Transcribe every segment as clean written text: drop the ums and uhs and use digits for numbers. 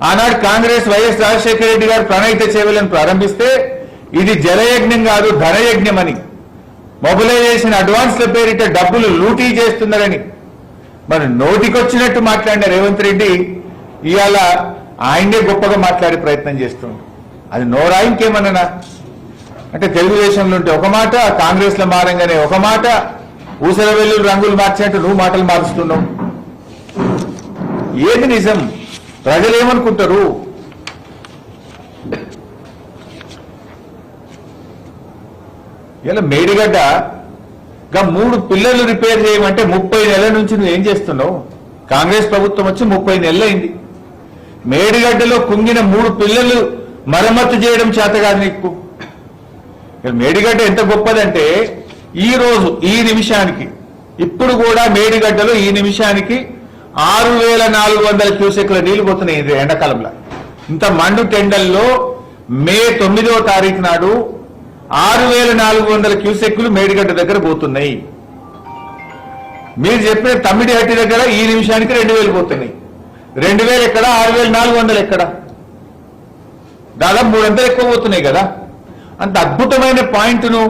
ఆనాడు కాంగ్రెస్ వైఎస్ రాజశేఖర రెడ్డి గారు ప్రణాళిక సేవలను ప్రారంభిస్తే ఇది జలయజ్ఞం కాదు ధనయజ్ఞం అని, మొబిలైజేషన్ అడ్వాన్స్ల పేరిట డబ్బులు లూటీ చేస్తున్నారని మరి నోటికొచ్చినట్టు మాట్లాడిన రేవంత్ రెడ్డి ఇవాళ ఆయనే గొప్పగా మాట్లాడే ప్రయత్నం చేస్తుండు. అది నోరా ఇంకేమన్నా అంటే తెలుగుదేశంలో ఉంటే ఒక మాట, కాంగ్రెస్ లో మారంగానే ఒక మాట, ఊసల వెల్లులు రంగులు మార్చినట్టు నువ్వు మాటలు మారుస్తున్నావు. ఏది నిజం? ప్రజలు ఏమనుకుంటారు? ఇలా మేడిగడ్డ 3 పిల్లలు రిపేర్ చేయమంటే 30 నెలల నుంచి నువ్వు ఏం చేస్తున్నావు? కాంగ్రెస్ ప్రభుత్వం వచ్చి 30 నెలలైంది. మేడిగడ్డలో కుంగిన 3 పిల్లలు మరమ్మతు చేయడం చేత కాదు నీకు. మేడిగడ్డ ఎంత గొప్పదంటే ఈ రోజు ఈ నిమిషానికి ఇప్పుడు కూడా మేడిగడ్డలో ఈ నిమిషానికి 6400 క్యూసెక్ల నీళ్లు పోతున్నాయి ఎండాకాలంలో. ఇంత మండు టెండల్లో మే 9వ తారీఖు నాడు 6400 క్యూసెక్లు మేడిగడ్డ దగ్గర పోతున్నాయి. మీరు చెప్పిన తమ్మిడిహట్టి దగ్గర ఈ నిమిషానికి 2000 పోతున్నాయి. 2000 ఎక్కడ, 6400 ఎక్కడ? దాదాపు 300 ఎక్కువ పోతున్నాయి కదా. అంత అద్భుతమైన పాయింట్ను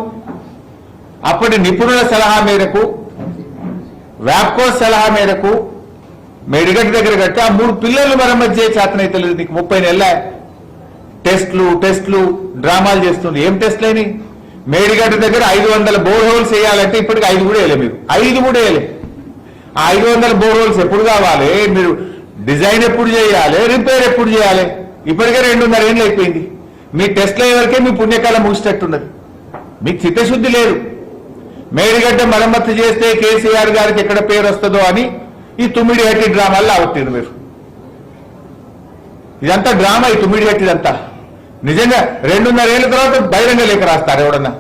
అప్పటి నిపుణుల సలహా మేరకు, వ్యాప్కో సలహా మేరకు మేడిగడ్డ దగ్గర కట్టి ఆ 3 పిల్లలు మరమ్మతు చేయ చేతనైతే లేదు నీకు. 30 నెలల టెస్టులు డ్రామాలు చేస్తుంది. ఏం టెస్టులని? మేడిగడ్డ దగ్గర 500 బోర్ హోల్స్ వేయాలంటే ఇప్పటికి 5 కూడా వేయలే మీరు. 5 కూడా వేయలే. ఆ 500 బోర్ హోల్స్ ఎప్పుడు కావాలి? మీరు డిజైన్ ఎప్పుడు చేయాలి? రిపేర్ ఎప్పుడు చేయాలి? ఇప్పటికే 2.5 ఏళ్ళు అయిపోయింది. మీ టెస్ట్ల వరకే మీ పుణ్యకాలం ముగిసేటట్టున్నది. మీకు చిత్తశుద్ధి లేదు. మేడిగడ్డ మరమ్మతు చేస్తే కేసీఆర్ గారికి ఎక్కడ పేరు వస్తుందో అని ఈ తుమ్మిడిహట్టి డ్రామాల్లో ఆవట్లేదు మీరు. ఇదంతా డ్రామా, ఈ తుమ్మిడిహట్టిదంతా. నిజంగా 2.5 ఏళ్ల తర్వాత బహిరంగ లేఖ రాస్తారు ఎవడన్నా.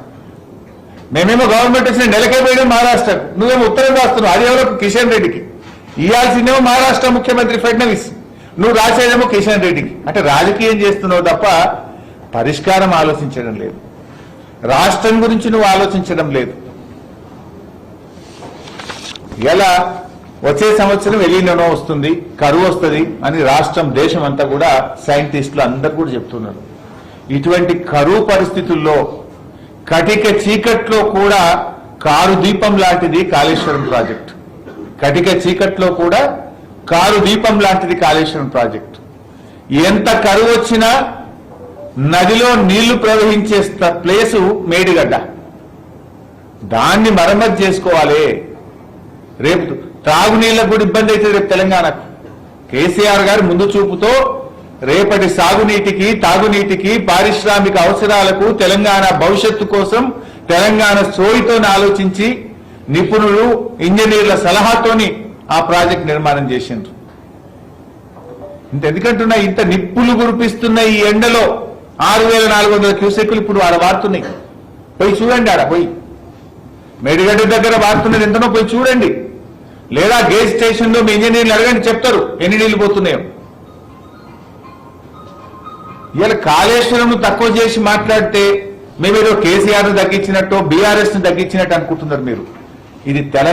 మేమేమో గవర్నమెంట్ వచ్చిన నెలకే పోయడం మహారాష్ట్రకు, నువ్వేమో ఉత్తరం రాస్తున్నావు. అది ఎవరో కిషన్ రెడ్డికి ఇవ్వాల్సిందేమో మహారాష్ట్ర ముఖ్యమంత్రి ఫడ్నవీస్, నువ్వు రాసేదేమో కిషన్ రెడ్డికి. అంటే రాజకీయం చేస్తున్నావు తప్ప పరిష్కారం ఆలోచించడం లేదు. రాష్ట్రం గురించి నువ్వు ఆలోచించడం లేదు. ఎలా వచ్చే సంవత్సరం ఎలినో వస్తుంది, కరువు వస్తుంది అని రాష్ట్రం దేశం అంతా కూడా సైంటిస్టులు అందరూ కూడా చెప్తున్నారు. ఇటువంటి కరువు పరిస్థితుల్లో కటిక చీకట్లో కూడా కారు దీపం లాంటిది కాళేశ్వరం ప్రాజెక్టు. కటిక చీకట్లో కూడా కారు దీపం లాంటిది కాళేశ్వరం ప్రాజెక్టు. ఎంత కరువు వచ్చినా నదిలో నీళ్లు ప్రవహించే ప్లేసు మేడిగడ్డ. దాన్ని మరమ్మతు చేసుకోవాలి. రేపు తాగునీళ్లకు కూడా ఇబ్బంది అవుతుంది రేపు తెలంగాణకు. కేసీఆర్ గారు ముందు చూపుతో రేపటి సాగునీటికి, తాగునీటికి, పారిశ్రామిక అవసరాలకు, తెలంగాణ భవిష్యత్తు కోసం తెలంగాణ సోయితో ఆలోచించి నిపుణులు, ఇంజనీర్ల సలహాతోని ఆ ప్రాజెక్ట్ నిర్మాణం చేసిండ్రు. ఎందుకంటున్నా ఇంత నిప్పులు కురిపిస్తున్న ఈ ఎండలో 6400 క్యూసెక్కులు ఇప్పుడు ఆడ వారుతున్నాయి. పోయి చూడండి, ఆడ పోయి మేడిగడ్డ దగ్గర వారుతున్నది ఎంతనో పోయి చూడండి. లేదా గేజ్ స్టేషన్ లో మీ ఇంజనీర్లు అడగండి, చెప్తారు ఎన్ని నీళ్లు పోతున్నాయో. ఇవాళ కాళేశ్వరం తక్కువ చేసి మాట్లాడితే మేమేదో కేసీఆర్ ను తగ్గించినట్టు, బీఆర్ఎస్ ను తగ్గించినట్టు అనుకుంటున్నారు మీరు. ఇది తెలంగాణ